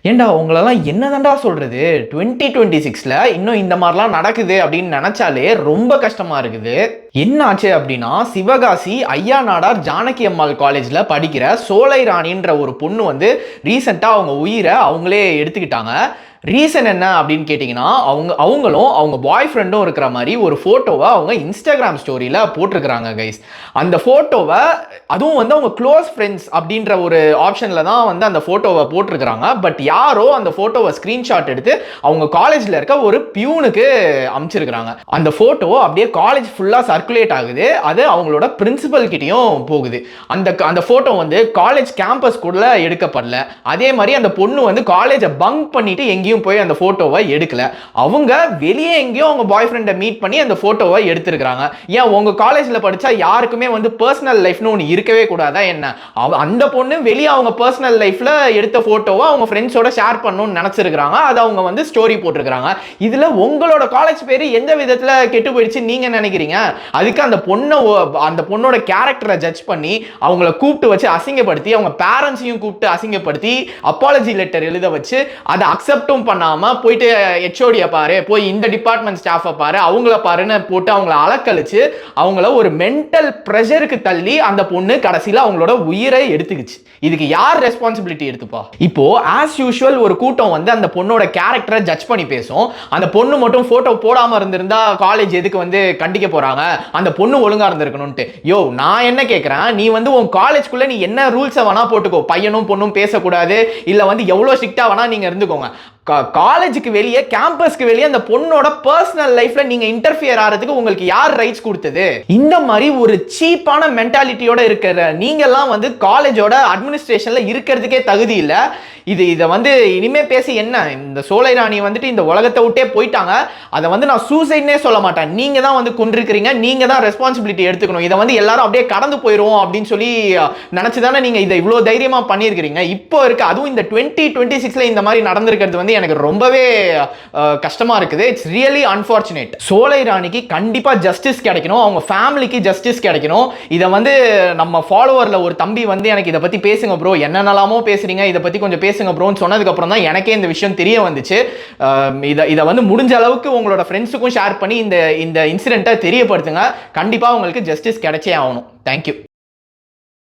ஏன்டா உங்களெல்லாம் என்னதான்டா சொல்றது? 2026ல இன்னும் இந்த மாதிரிலாம் நடக்குது அப்படின்னு நினைச்சாலே ரொம்ப கஷ்டமா இருக்குது. என்ன ஆச்சு அப்படின்னா, சிவகாசி ஐயா நாடார் ஜானகி அம்மாள் காலேஜ்ல படிக்கிற சோலை ராணின்ற ஒரு பொண்ணு வந்து ரீசெண்டா அவங்க உயிரை அவங்களே எடுத்துக்கிட்டாங்க. ரீசன் என்ன அப்படின்னு கேட்டிங்கன்னா, அவங்களும் அவங்க பாய் ஃப்ரெண்டும் இருக்கிற மாதிரி ஒரு ஃபோட்டோவை அவங்க இன்ஸ்டாகிராம் ஸ்டோரியில் போட்டிருக்கிறாங்க கைஸ். அந்த ஃபோட்டோவை அதுவும் வந்து அவங்க க்ளோஸ் ஃப்ரெண்ட்ஸ் அப்படின்ற ஒரு ஆப்ஷனில் தான் வந்து அந்த ஃபோட்டோவை போட்டிருக்கிறாங்க. பட் யாரோ அந்த ஃபோட்டோவை ஸ்க்ரீன்ஷாட் எடுத்து அவங்க காலேஜில் இருக்க ஒரு பியூனுக்கு அனுப்பிச்சிருக்கிறாங்க. அந்த ஃபோட்டோ அப்படியே காலேஜ் ஃபுல்லாக சர்க்குலேட் ஆகுது. அது அவங்களோட பிரின்சிபல் கிட்டையும் போகுது. அந்த ஃபோட்டோ வந்து காலேஜ் கேம்பஸ்குள்ள எடுக்கப்படல. அதே மாதிரி அந்த பொண்ணு வந்து காலேஜை பங்க் பண்ணிட்டு எங்கேயும் போய் அந்த போட்டோவை எடுக்கல. அவங்க வெளியே எங்கேயோ அவங்க பாய் ஃப்ரெண்டை மீட் பண்ணி அந்த போட்டோவை எடுத்திருக்காங்க. ஏன் உங்க காலேஜ்ல படிச்சா யாருக்குமே வந்து பர்சனல் லைஃப்னு ஒன்று இருக்கவே கூடாதா என்ன? அந்த பொண்ணு வெளியே அவங்க பர்சனல் லைஃப்ல எடுத்த போட்டோவை அவங்க ஃப்ரெண்ட்ஸோட ஷேர் பண்ணணும்னு நினைச்சிருக்காங்க. அதை அவங்க வந்து ஸ்டோரி போட்டிருக்காங்க. இதுல உங்களோட காலேஜ் பேரு எந்த விதத்துல கெட்டு போயிடுச்சு நீங்க நினைக்கிறீங்க? அதுக்கு அந்த பொண்ணோட கேரக்டரை ஜட்ஜ் பண்ணி அவங்கள கூப்பிட்டு வச்சு அசிங்கப்படுத்தி அவங்க பேரண்ட்ஸையும் கூப்பிட்டு அசிங்கப்படுத்தி அப்பாலஜி லெட்டர் எழுத வச்சு அதை அக்செப்டும் பண்ணாம போயிட்டு ஹெச்ஓடியை பாரு, போய் இந்த டிபார்ட்மெண்ட் ஸ்டாஃபை பாரு, அவங்கள பாருன்னு போட்டு அவங்கள அலக்கழிச்சு அவங்கள ஒரு மென்டல் பிரஷருக்கு தள்ளி அந்த பொண்ணு கடைசியில் அவங்களோட உயிரை எடுத்துக்கிச்சு. இதுக்கு யார் ரெஸ்பான்சிபிலிட்டி எடுத்துப்பா? இப்போ ஆஸ் யூஷுவல் ஒரு கூட்டம் வந்து அந்த பொண்ணோட கேரக்டரை ஜட்ஜ் பண்ணி பேசும். அந்த பொண்ணு மட்டும் போட்டோ போடாம இருந்திருந்தா காலேஜ் எதுக்கு வந்து கண்டிக்க போறாங்க? அந்த பொண்ணு ஒழுங்கா இருந்திருக்கணும்ட்டு. யோ, நான் என்ன கேட்கிறேன், நீ வந்து உன் காலேஜ்குள்ள நீ என்ன ரூல்ஸை வேணா போட்டுக்கோ. பையனும் பொண்ணும் பேசக்கூடாது, இல்ல வந்து எவ்வளவு ஸ்ட்ரிக்டா வேணா நீங்க இருந்துக்கோங்க. காலேஜுக்கு வெளியே கேம்பஸ்க்கு வெளியே அந்த பொண்ணோட பர்சனல் லைஃப்ல நீங்க இன்டர்ஃபியர் ஆகிறதுக்கு உங்களுக்கு யார் ரைட்ஸ் கொடுத்தது? இந்த மாதிரி ஒரு சீப்பான மென்டாலிட்டியோட இருக்கிற நீங்க எல்லாம் வந்து காலேஜோட அட்மினிஸ்ட்ரேஷன்ல இருக்கிறதுக்கே தகுதி இல்ல. இதை வந்து இனிமே பேசி என்ன? இந்த சோலை ராணி வந்துட்டு இந்த உலகத்தை விட்டே போயிட்டாங்க. அதை வந்து நான் சூசைட்னே சொல்ல மாட்டேன். நீங்க தான் வந்து கொண்டிருக்கிறீங்க, நீங்க தான் ரெஸ்பான்சிபிலிட்டி எடுத்துக்கணும். இதை வந்து எல்லாரும் அப்படியே கடந்து போயிடும் அப்படின்னு சொல்லி நினைச்சுதானே நீங்க இதை இவ்வளவு தைரியமா பண்ணியிருக்கிறீங்க. இப்போ இருக்கு, அதுவும் இந்த 2026ல இந்த மாதிரி நடந்திருக்கிறது வந்து எனக்கு ரொம்பவே கஷ்டமா இருக்குது. It's really unfortunate. சோலை ராணிக்கு கண்டிப்பா ஜஸ்டிஸ் கிடைக்கணும், அவங்க ஃபேமிலிக்கு ஜஸ்டிஸ் கிடைக்கணும். இதை வந்து நம்ம ஃபாலோவர்ல ஒரு தம்பி வந்து எனக்கு இதை பத்தி பேசுங்க ப்ரோ, என்னென்னலாமோ பேசுறீங்க, இதை பத்தி கொஞ்சம் பேசுங்க ப்ரோன்னு சொன்னதுக்கு அப்புறம் தான் எனக்கே இந்த விஷயம் தெரிய வந்துச்சு. இதை வந்து முடிஞ்ச அளவுக்கு உங்களோட ஃப்ரெண்ட்ஸுக்கும் ஷேர் பண்ணி இந்த இன்சிடென்ட்டை தெரியப்படுத்துங்க. கண்டிப்பா உங்களுக்கு ஜஸ்டிஸ் கிடைச்சே ஆகணும். தேங்க்யூ.